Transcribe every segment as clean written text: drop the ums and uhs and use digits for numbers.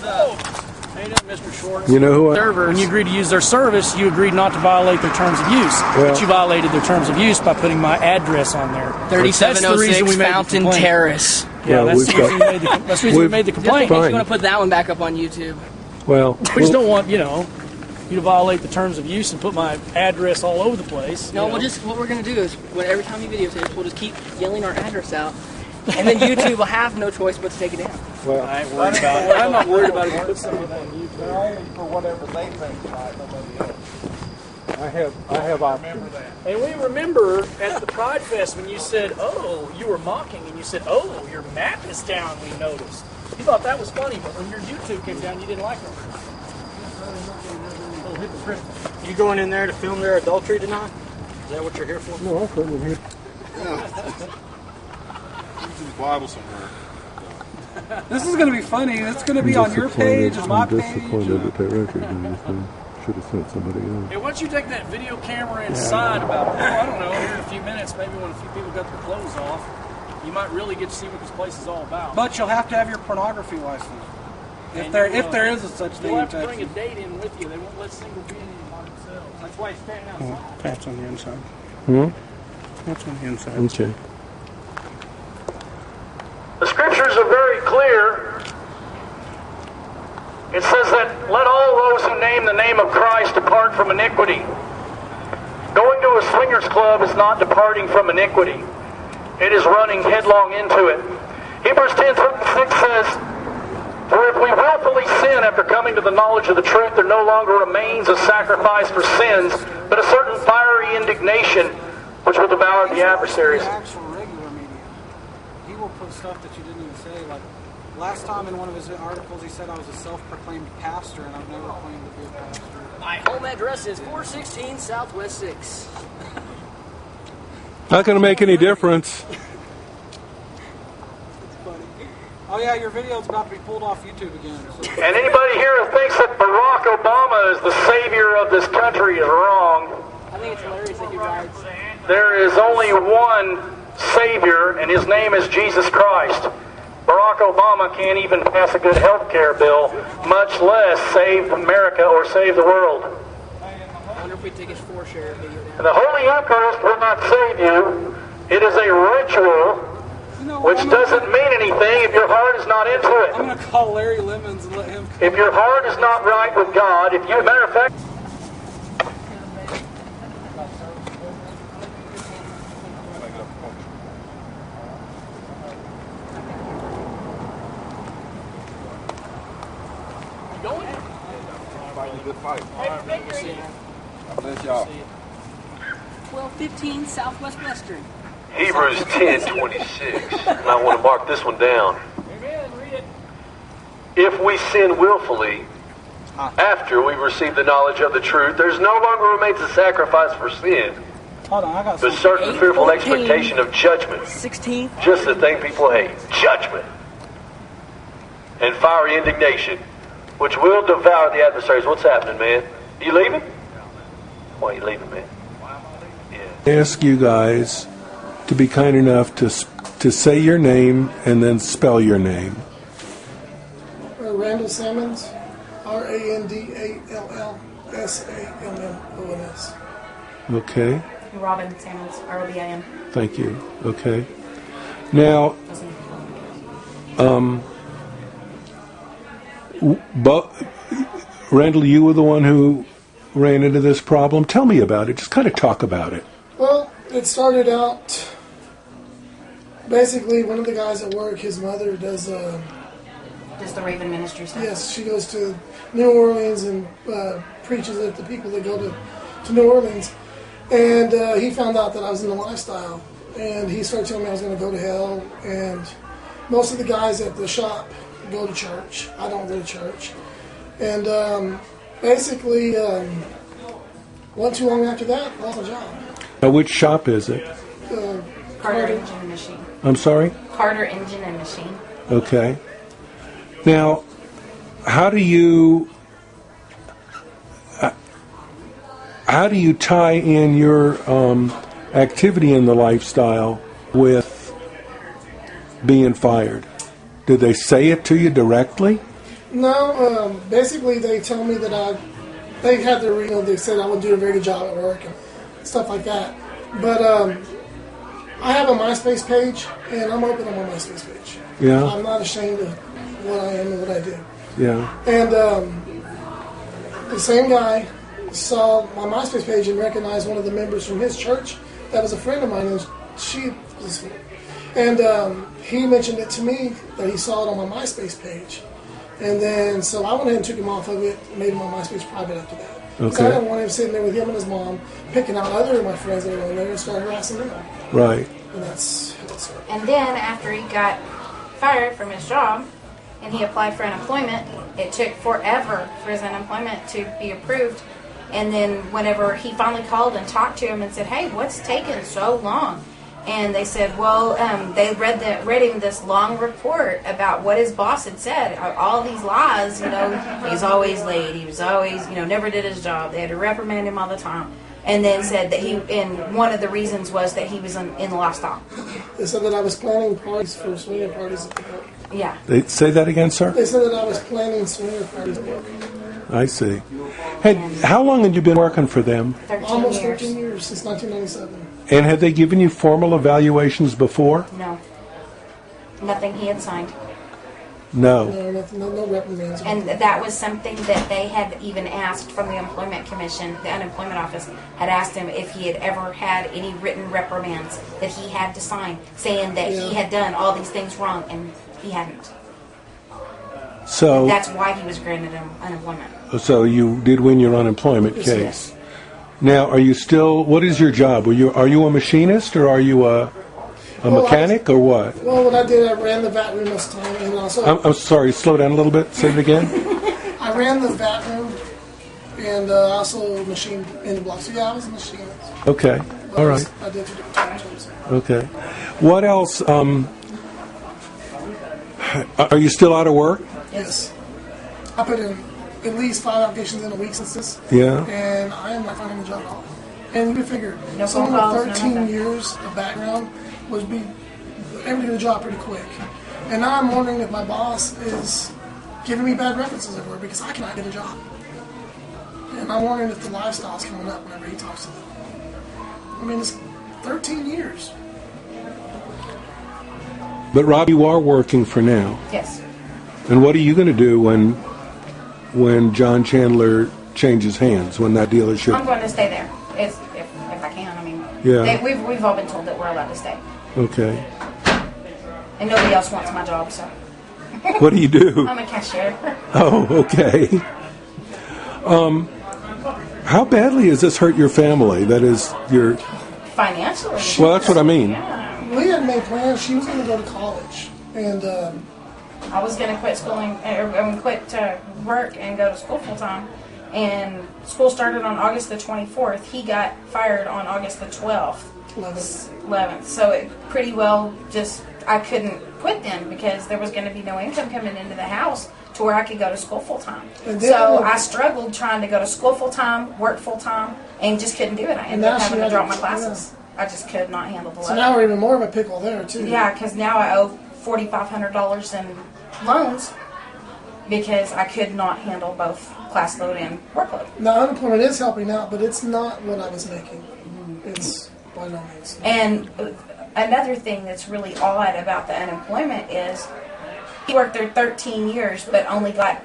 Hey, Mr. Schwartz. You know who I... When you agreed to use their service, you agreed not to violate their terms of use. But you violated their terms of use by putting my address on there. 3706 Fountain Terrace. Yeah, that's the reason we made the complaint. Just in case you want to put that one back up on YouTube. Well, we just don't want, you to violate the terms of use and put my address all over the place. No, what we're going to do is, every time you videotape, we'll just keep yelling our address out. And then YouTube will have no choice but to take it down. Well, I ain't worried about it. I'm not worried about it. Put something on YouTube. They're only for whatever they think right, nobody else. I have options. And we remember at the Pride Fest when you said, "Oh, you were mocking," and you said, "Oh, your map is down." We noticed. You thought that was funny, but when your YouTube came down, you didn't like it. Oh, hypocritical. You going in there to film their adultery tonight? Is that what you're here for? No, I'm coming here. Bible somewhere. This is going to be funny. It's going to be on your page, on my page. Disappointed that that record should have sent somebody else. Hey, why don't you take that video camera inside about, I don't know, here in a few minutes, maybe when a few people got their clothes off, you might really get to see what this place is all about. But you'll have to have your pornography license. If there is a such thing. You'll have to bring a date in with you. They won't let single be in by themselves. That's why he's standing outside. Oh, that's on the inside. That's on the inside. Okay. The scriptures are very clear. It says that let all those who name the name of Christ depart from iniquity. Going to a swingers club is not departing from iniquity. It is running headlong into it. Hebrews 10:36 says, for if we willfully sin after coming to the knowledge of the truth, there no longer remains a sacrifice for sins, but a certain fiery indignation which will devour the adversaries. Stuff that you didn't even say. Like last time in one of his articles, he said I was a self-proclaimed pastor, and I've never claimed to be a pastor. My home address is 416 Southwest 6. Not going to make any difference. That's funny. Oh yeah, your video's about to be pulled off YouTube again. So. And anybody here who thinks that Barack Obama is the savior of this country is wrong. I think it's hilarious that you guys. There is only one Savior, and his name is Jesus Christ. Barack Obama can't even pass a good health care bill, much less save America or save the world. I wonder if we take his 4-share video down. And the Holy Eucharist will not save you. It is a ritual which doesn't mean anything if your heart is not into it. I'm going to call Larry Lemons and let him... If your heart is not right with God, matter of fact... Good fight. Bless y'all. 1215 Southwest Western. Hebrews 10:26. I want to mark this one down. Amen. Read it. If we sin willfully, after we receive the knowledge of the truth, there's no longer remains a sacrifice for sin, Hold on, I got but certain fearful expectation of judgment. 16. Just the thing people hate. Judgment. And fiery indignation, which will devour the adversaries. What's happening, man? You leaving? Why are you leaving, man? I ask you guys to be kind enough to say your name and then spell your name. Randall Sammons, RANDALLSAMMONS. Okay. Robin Sammons, ROBIN. Thank you. Okay. Now, Randall, you were the one who ran into this problem. Tell me about it. Just kind of talk about it. Well, it started out, basically one of the guys at work, his mother does the Raven Ministry stuff? Yes, she goes to New Orleans and preaches at the people that go to New Orleans. And he found out that I was in the lifestyle. And he started telling me I was going to go to hell. And most of the guys at the shop go to church. I don't go to church. And basically, wasn't too long after that, I lost my job. Now, which shop is it? Carter Engine and Machine. I'm sorry? Carter Engine and Machine. Okay. Now, how do you tie in your activity in the lifestyle with being fired? Did they say it to you directly? No, basically they tell me that they had their, they said I would do a very good job at work and stuff like that. But I have a MySpace page, and I'm open on my MySpace page. Yeah. I'm not ashamed of what I am and what I do. Yeah. And the same guy saw my MySpace page and recognized one of the members from his church that was a friend of mine, and he mentioned it to me that he saw it on my MySpace page. And then, so I went ahead and took him off of it, made my MySpace private after that. Because I didn't want him sitting there with him and his mom, picking out other of my friends that were in there and start harassing them. Right. And that's it. And then after he got fired from his job and he applied for unemployment, it took forever for his unemployment to be approved. And then whenever he finally called and talked to him and said, "Hey, what's taking so long?" And they said, well, they read him this long report about what his boss had said, all these lies, he's always late, he was always, never did his job, they had to reprimand him all the time, and then said that and one of the reasons was that he was in the lifestyle. They said that I was planning parties for swinger parties at work. Yeah. They say that again, sir? They said that I was planning swinger parties at work. I see. Hey, how long had you been working for them? 13 Almost years. 13 years, since 1997. And had they given you formal evaluations before? No. Nothing he had signed. No. No reprimands. And that was something that they had even asked from the Employment Commission, the Unemployment Office, had asked him if he had ever had any written reprimands that he had to sign, saying that he had done all these things wrong, and he hadn't. So That's why he was granted unemployment. So you did win your unemployment case. Yes. Now, are you still? What is your job? Are you a machinist or are you a mechanic or what? Well, what I did, I ran the vat room this time, and also I'm sorry. Slow down a little bit. Say it again. I ran the vat room, and also machined in the block. So yeah, I was a machinist. Okay. All right. I did 2 different jobs. Okay. What else? Are you still out of work? Yes. I put in at least 5 applications in a week since this. Yeah. And I am not finding a job at all. And you figure, No someone phone calls, with no 13 nothing. years of background would be able to get a job pretty quick. And now I'm wondering if my boss is giving me bad references at work because I cannot get a job. And I'm wondering if the lifestyle's coming up whenever he talks to them. I mean, it's 13 years. But Rob, you are working for now. Yes. And what are you going to do when John Chandler changes hands, when that dealership? I'm going to stay there if I can. I mean, Yeah. we've all been told that we're allowed to stay, Okay. and nobody else wants my job. So What do you do? I'm a cashier. Oh, okay. How badly has this hurt your family? That is, your. Financially. Well, that's what I mean. Yeah. We had made plans. She was going to go to college. And I was going to quit schooling, quit work and go to school full time. And school started on August the 24th. He got fired on August the 12th. 11th. So it pretty well just, I couldn't quit then because there was going to be no income coming into the house to where I could go to school full time. So I struggled trying to go to school full time, work full time, and just couldn't do it. I ended up having to drop my classes. I just could not handle the load. So now we're even more of a pickle there, too. Yeah, because now I owe $4,500 in loans because I could not handle both class load and workload. Now, unemployment is helping out, but it's not what I was making. It's by no means. And another thing that's really odd about the unemployment is he worked there 13 years but only got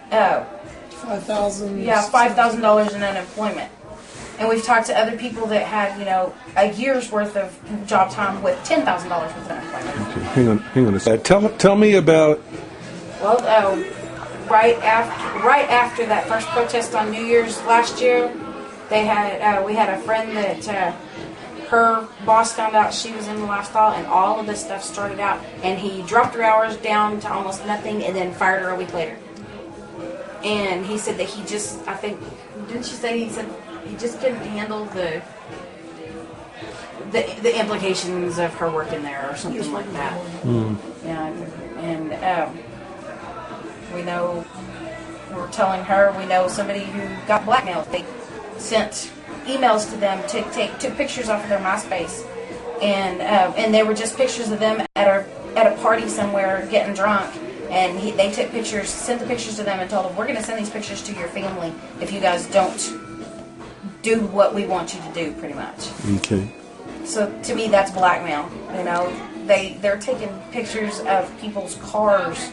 $5,000. Yeah, $5,000 in unemployment. And we've talked to other people that had, a year's worth of job time with $10,000 worth of unemployment. Hang on a second. Tell me about. Well, right after that first protest on New Year's last year, we had a friend that her boss found out she was in the lifestyle, and all of this stuff started out, and he dropped her hours down to almost nothing, and then fired her a week later. And he said that he just, I think, didn't she say he said he just couldn't handle the implications of her working there or something like that. Yeah, and we know, we're telling her we know somebody who got blackmailed. They sent emails to them to took pictures off of their MySpace, and they were just pictures of them at a party somewhere getting drunk, And they took pictures, sent the pictures to them, and told them, we're going to send these pictures to your family if you guys don't do what we want you to do, pretty much. Okay. So to me, that's blackmail. You know, they're taking pictures of people's cars,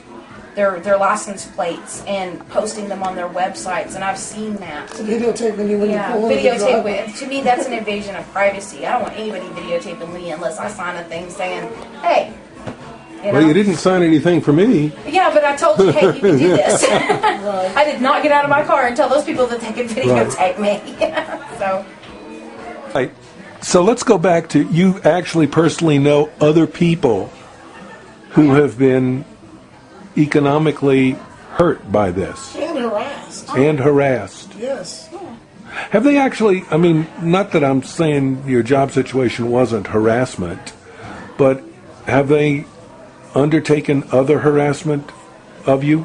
their license plates, and posting them on their websites, and I've seen that. Videotaping you when you pull over the videotape driveway. it. To me, that's an invasion of privacy. I don't want anybody videotaping me unless I sign a thing saying, "Hey." You know? Well, you didn't sign anything for me. Yeah, but I told you, hey, you can do this. I did not get out of my car and tell those people that they could videotape me. So. Right. So let's go back to, you actually personally know other people who have been economically hurt by this. And harassed. And harassed. Yes. Have they actually, I mean, not that I'm saying your job situation wasn't harassment, but have they undertaken other harassment of you?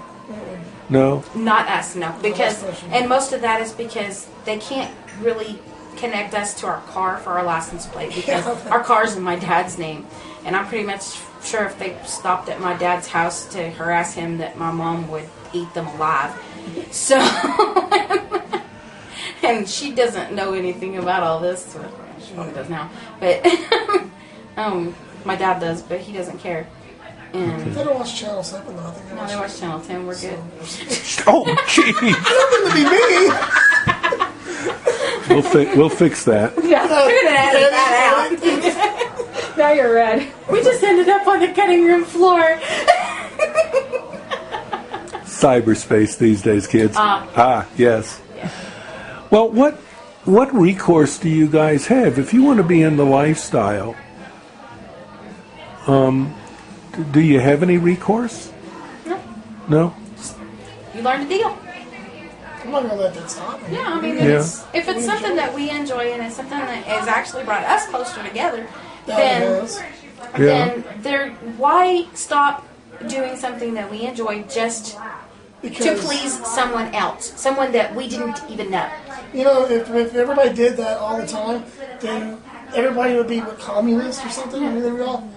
No? Not us, no. Because, and most of that is because they can't really connect us to our car for our license plate because our car's in my dad's name. And I'm pretty much sure if they stopped at my dad's house to harass him that my mom would eat them alive. So, and she doesn't know anything about all this. Well, she probably does now. But my dad does, but he doesn't care. And They don't watch Channel 7 though. no, they watch Channel 10. We're good. Oh, jeez. We'll fix that. Yeah, we're gonna edit that out. Now you're red. We just ended up on the cutting room floor. Cyberspace these days, kids. Yes. Yeah. Well, what recourse do you guys have if you want to be in the lifestyle? Do you have any recourse? No. No? You learn to deal. I'm not gonna let that stop me. Yeah, I mean, Yeah. if it's something that we enjoy and it's something that has actually brought us closer together, That then has. why stop doing something that we enjoy just to Because, please someone else, someone that we didn't even know? you know, if everybody did that all the time, then everybody would be communist or something. I mean, they would all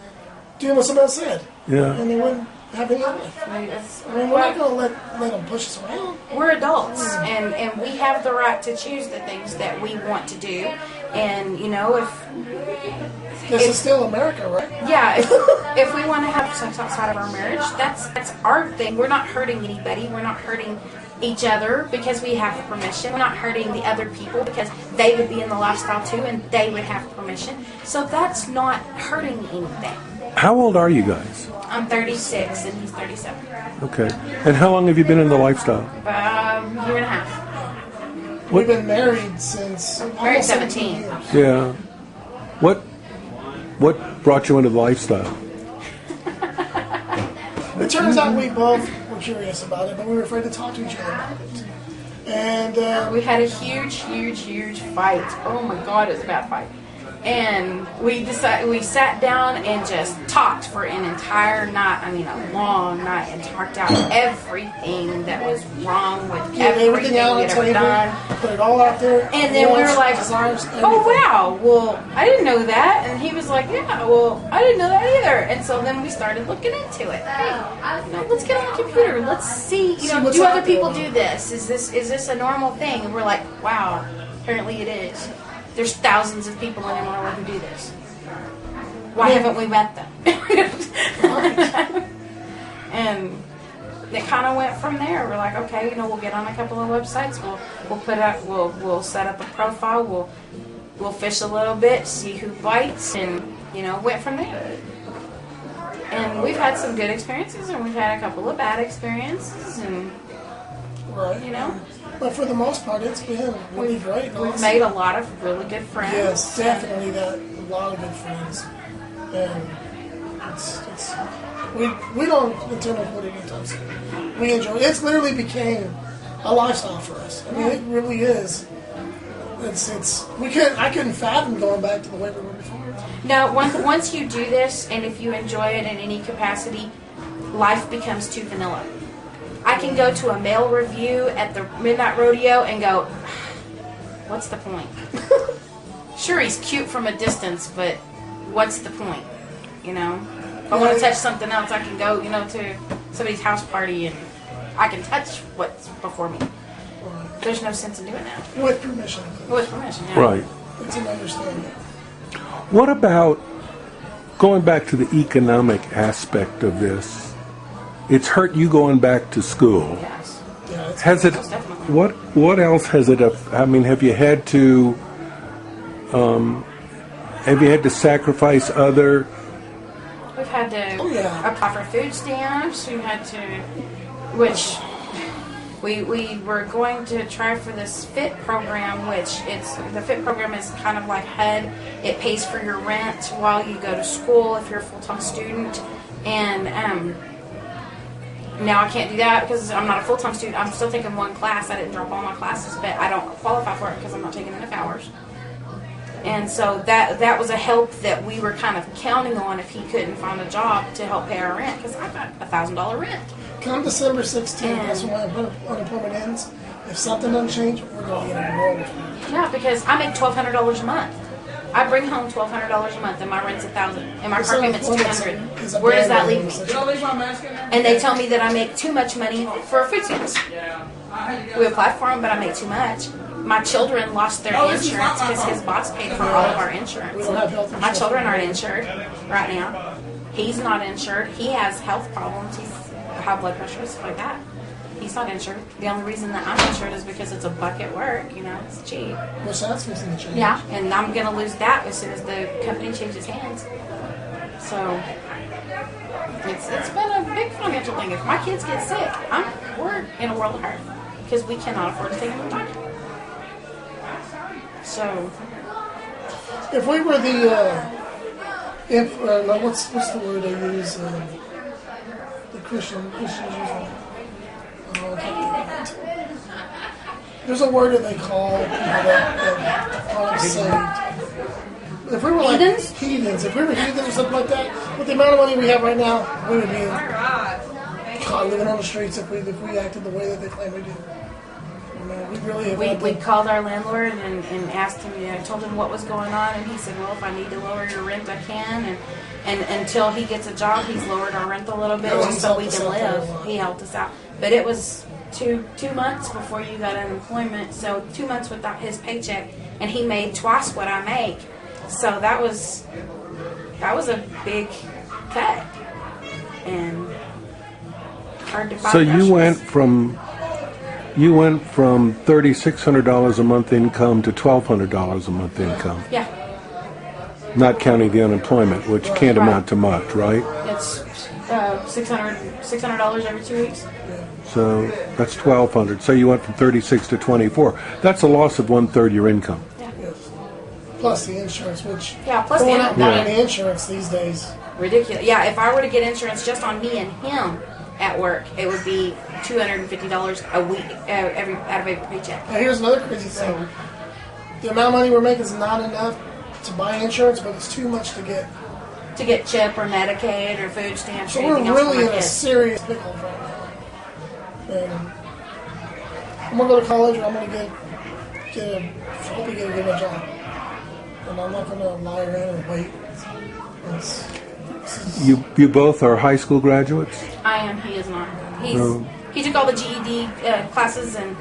doing what somebody else said. Yeah. And they wouldn't have any life. I mean, we're not going to let them push us around. We're adults, and we have the right to choose the things that we want to do. And you know, This is still America, right? yeah, if we want to have sex outside of our marriage, that's our thing. We're not hurting anybody. We're not hurting each other because we have permission. We're not hurting the other people because they would be in the lifestyle too, and they would have permission. So that's not hurting anything. How old are you guys? I'm 36 and he's 37. Okay. And how long have you been in the lifestyle? Year and a half. We've been married since Married almost 17. years. Yeah. What brought you into the lifestyle? It turns out we both were curious about it, but we were afraid to talk to each other about it. And We had a huge fight. Oh my God, it was a bad fight. And we sat down and just talked for an entire night. I mean, a long night, and talked out everything that was wrong with everything out on we'd the ever table, done. put it all out there. And then we were like, desires, "Oh wow, well I didn't know that." And he was like, "Yeah, well I didn't know that either." And so then we started looking into it. Hey, let's get on the computer. Let's see. See what's Do out other there. people do this? Is this a normal thing? And we're like, "Wow, apparently it is." There's thousands of people in Amarillo who do this. Why haven't we met them? And it kind of went from there. We're like, okay, we'll get on a couple of websites. We'll set up a profile. We'll fish a little bit, see who bites, and went from there. And we've had some good experiences, and we've had a couple of bad experiences, and Right. But for the most part, it's been really great. We've made a lot of really good friends. Yes, definitely got a lot of good friends, and we don't intend to put it anytime soon. We enjoy it. It's literally became a lifestyle for us. I mean, it really is. I couldn't fathom going back to the way we were before. No, once you do this, and if you enjoy it in any capacity, life becomes too vanilla. I can go to a male review at the Midnight Rodeo and go, what's the point? Sure, he's cute from a distance, but what's the point? If I want to touch something else, I can go, to somebody's house party and I can touch what's before me. There's no sense in doing that. With permission. With permission, yeah. Right. It's an understanding. What about going back to the economic aspect of this? It's hurt you going back to school. Yes. Yeah, it's Has it? Most definitely. What else has it? I mean, have you had to? Have you had to sacrifice other? We've had to yeah. apply for food stamps. We've had to, which we were going to try for this FIT program, which the FIT program is kind of like HUD. It pays for your rent while you go to school if you're a full-time student, and now I can't do that because I'm not a full-time student. I'm still taking one class. I didn't drop all my classes, but I don't qualify for it because I'm not taking enough hours. And so that was a help that we were kind of counting on if he couldn't find a job to help pay our rent, because I got $1,000 rent. Come December 16th, that's when my unemployment ends. If something doesn't change, we're going to get enrolled. Yeah, because I make $1,200 a month. I bring home $1,200 a month, and my rent's $1,000, and my car payment's $200. Where does that leave me? And they tell me that I make too much money for food stamps. We applied for them, but I make too much. My children lost their insurance because his boss paid for all of our insurance. My children aren't insured right now. He's not insured. He has health problems. He's high blood pressure, stuff like that. He's not insured. The only reason that I'm insured is because it's a buck at work. You know, it's cheap. Which that's fixing to change. Yeah, and I'm going to lose that as soon as the company changes hands. So it's been a big financial thing. If my kids get sick, we're in a world of hurt because we cannot afford to take them to the doctor. So, if we were the, what's the word they use? The Christians use. There's a word that they call people that aren't saved. If we were like heathens, if we were heathens or something like that, with the amount of money we have right now, we would be living on the streets if we acted the way that they claim we do. We called our landlord and asked him, I told him what was going on, and he said, well, if I need to lower your rent, I can. And until he gets a job, he's lowered our rent a little bit just so we can live. He helped us out. But it was two months before you got unemployment, so 2 months without his paycheck, and he made twice what I make. So that was a big cut. And hard to buy. So you went from $3,600 a month income to $1,200 a month income. Yeah. Not counting the unemployment, which can't amount to much, right? It's $600 every 2 weeks. So that's $1,200. So you went from 36 to 24. That's a loss of 1/3 your income. Yeah. Plus the insurance, which plus going the out buying the insurance these days. Ridiculous. Yeah, if I were to get insurance just on me and him at work, it would be $250 a week out of every paycheck. Now here's another crazy thing. The amount of money we're making is not enough to buy insurance, but it's too much to get CHIP or Medicaid or food stamps. So or anything we're else really for my in a kids. serious pickle right now. And I'm gonna go to college, and I'm gonna hopefully get a good job. And I'm not gonna lie around and wait. You both are high school graduates? I am. He is not. He took all the GED classes and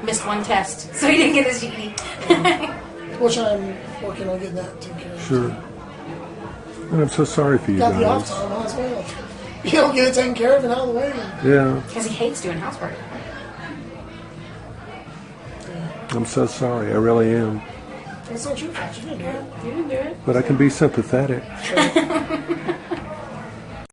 missed one test, so he didn't get his GED. Which I'm working on getting that taken care of. Sure. And I'm so sorry for you Got the off guys. time, might as well. You don't get it taken care of and out of the way. Yeah. Because he hates doing housework. I'm so sorry. I really am. It's not your fault. You didn't do it. You didn't do it. But I can be sympathetic. Sure.